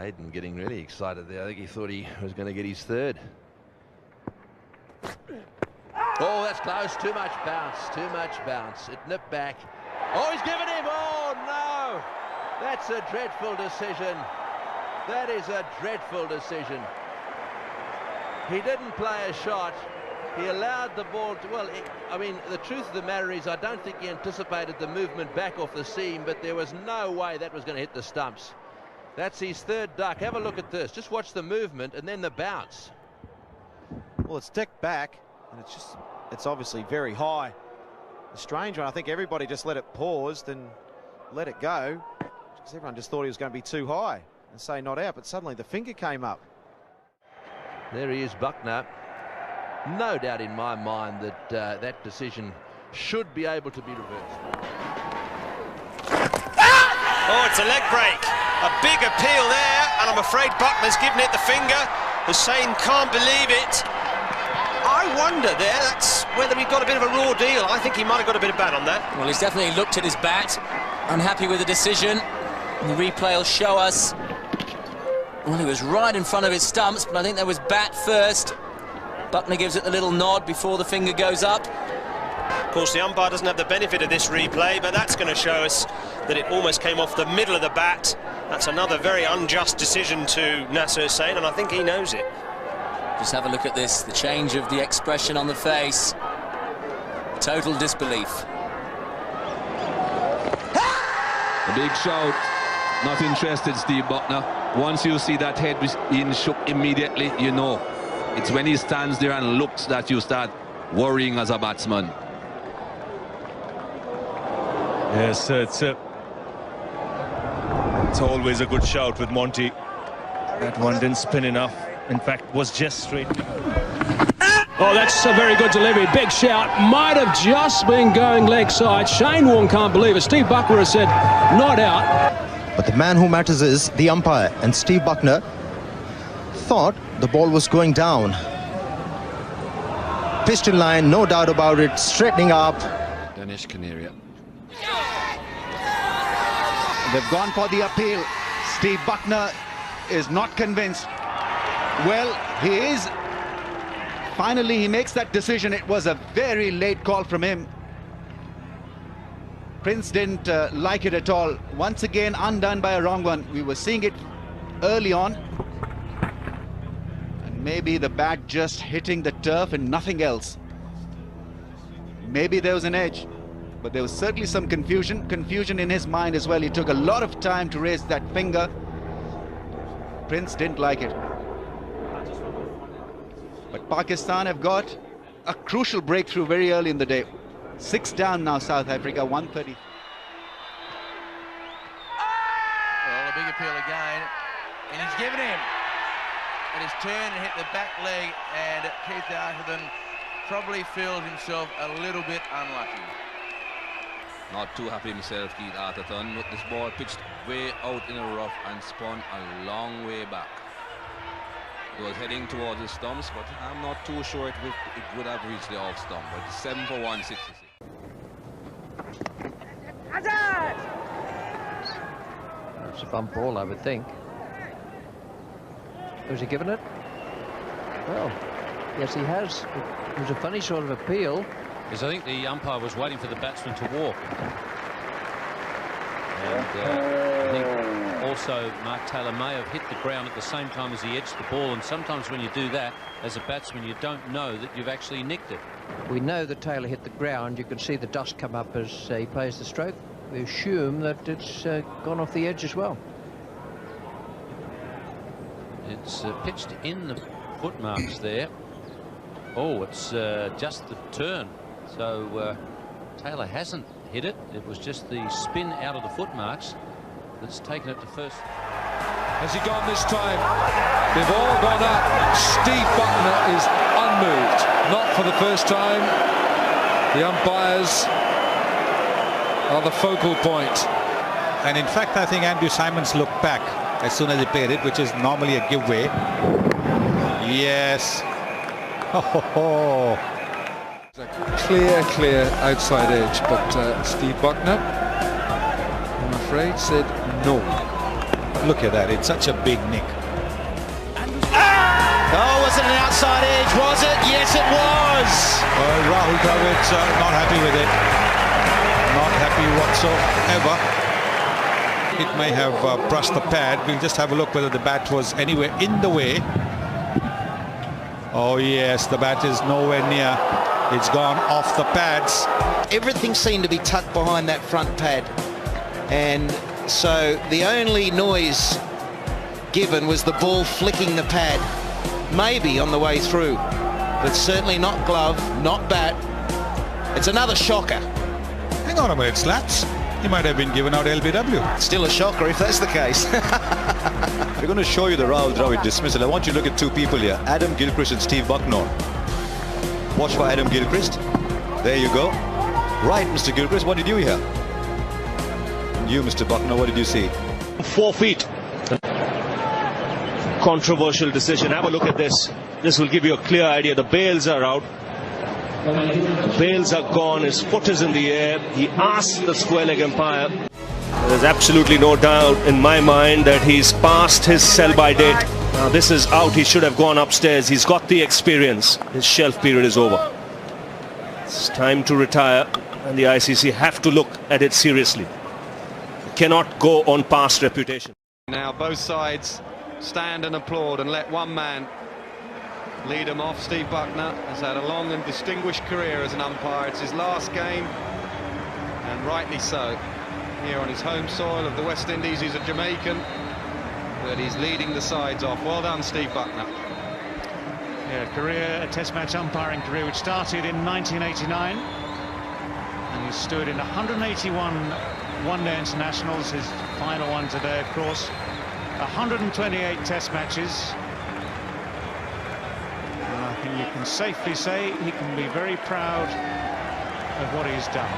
Hayden getting really excited there. I think he thought he was going to get his third. Oh, that's close. Too much bounce. Too much bounce. It nipped back. Oh, he's given him. Oh, no. That's a dreadful decision. That is a dreadful decision. He didn't play a shot. He allowed the ball to, well, I mean, the truth of the matter is I don't think he anticipated the movement back off the seam, but there was no way that was going to hit the stumps. That's his third duck. Have a look at this. Just watch the movement and then the bounce. Well, it's decked back, and it's obviously very high. A strange one. I think everybody just let it pause and let it go, because everyone just thought he was going to be too high and say not out, but suddenly the finger came up. There he is, Buckner. No doubt in my mind that that decision should be able to be reversed. Oh, it's a leg break. A big appeal there, and I'm afraid Buckner's given it the finger. Hussain can't believe it. I wonder there, that's whether he got a bit of a raw deal. I think he might have got a bit of bat on that. Well, he's definitely looked at his bat, unhappy with the decision. The replay will show us. Well, he was right in front of his stumps, but I think there was bat first. Buckner gives it a little nod before the finger goes up. Of course, the umpire doesn't have the benefit of this replay, but that's going to show us that it almost came off the middle of the bat. That's another very unjust decision to Nasser Hussain, and I think he knows it. Just have a look at this, the change of the expression on the face. Total disbelief. A big shout. Not interested, Steve Buckner. Once you see that head being shook immediately, you know. It's when he stands there and looks that you start worrying as a batsman. Yes, it's always a good shout with Monty. That one didn't spin enough. In fact, was just straight. Oh, that's a very good delivery. Big shout. Might have just been going leg side. Shane Warne can't believe it. Steve Buckner has said not out. But the man who matters is the umpire, and Steve Buckner thought the ball was going down. Piston line, no doubt about it, straightening up. Danish Canaria. They've gone for the appeal. Steve Buckner is not convinced. Well, he is. Finally, he makes that decision. It was a very late call from him. Prince didn't like it at all. Once again, undone by a wrong one. We were seeing it early on. And maybe the bat just hitting the turf and nothing else. Maybe there was an edge, but there was certainly some confusion in his mind as well. He took a lot of time to raise that finger. Prince didn't like it. But Pakistan have got a crucial breakthrough very early in the day. 6 down now, South Africa, 130. Well, a big appeal again, and he's given him. And his turn and hit the back leg, and Keith Atherton probably feels himself a little bit unlucky. Not too happy himself, Keith Atherton, but this ball pitched way out in the rough and spun a long way back. It was heading towards the stumps, but I'm not too sure it would have reached the off stump. But it's 7 for 166. It's a bump ball, I would think. Was he given it? Well, yes, he has. It was a funny sort of appeal. Because I think the umpire was waiting for the batsman to walk. And I think also Mark Taylor may have hit the ground at the same time as he edged the ball, and sometimes when you do that as a batsman you don't know that you've actually nicked it. We know that Taylor hit the ground. You can see the dust come up as he plays the stroke. We assume that it's gone off the edge as well. It's pitched in the footmarks there. Oh, it's just the turn. So Taylor hasn't hit it. It was just the spin out of the footmarks that's taken it to first. Has he gone this time? They've all gone up. Steve Buckner is unmoved. Not for the first time. The umpires are the focal point. And in fact, I think Andrew Symonds looked back as soon as he played it, which is normally a giveaway. Yes. Oh. Clear outside edge, but Steve Buckner, I'm afraid, said no. Look at that, it's such a big nick. Oh, was it an outside edge? Was it? Yes, it was. Rahul Dravid not happy with it. Not happy whatsoever. It may have brushed the pad. We'll just have a look whether the bat was anywhere in the way. Oh yes, the bat is nowhere near. It's gone off the pads. Everything seemed to be tucked behind that front pad. And so the only noise given was the ball flicking the pad. Maybe on the way through, but certainly not glove, not bat. It's another shocker. Hang on a minute, Slaps. He might have been given out LBW. Still a shocker if that's the case. We're going to show you the Rahul Dravid dismissal. I want you to look at two people here, Adam Gilchrist and Steve Bucknor. Watch for Adam Gilchrist. There you go. Right, Mr. Gilchrist, what did you hear? And you, Mr. Bucknor, what did you see? 4 feet. Controversial decision. Have a look at this. This will give you a clear idea. The bails are out. The bails are gone. His foot is in the air. He asked the square leg umpire. There's absolutely no doubt in my mind that he's passed his sell-by date. Now this is out. He should have gone upstairs. He's got the experience. His shelf period is over. It's time to retire, and the ICC have to look at it seriously. It cannot go on past reputation. Now both sides stand and applaud and let one man lead them off. Steve Bucknor has had a long and distinguished career as an umpire. It's his last game, and rightly so. Here on his home soil of the West Indies, he's a Jamaican, but he's leading the sides off. Well done, Steve Bucknor. Yeah, a test match umpiring career which started in 1989, and he stood in 181 one-day internationals, his final one today, of course. 128 test matches. And I think you can safely say he can be very proud of what he's done.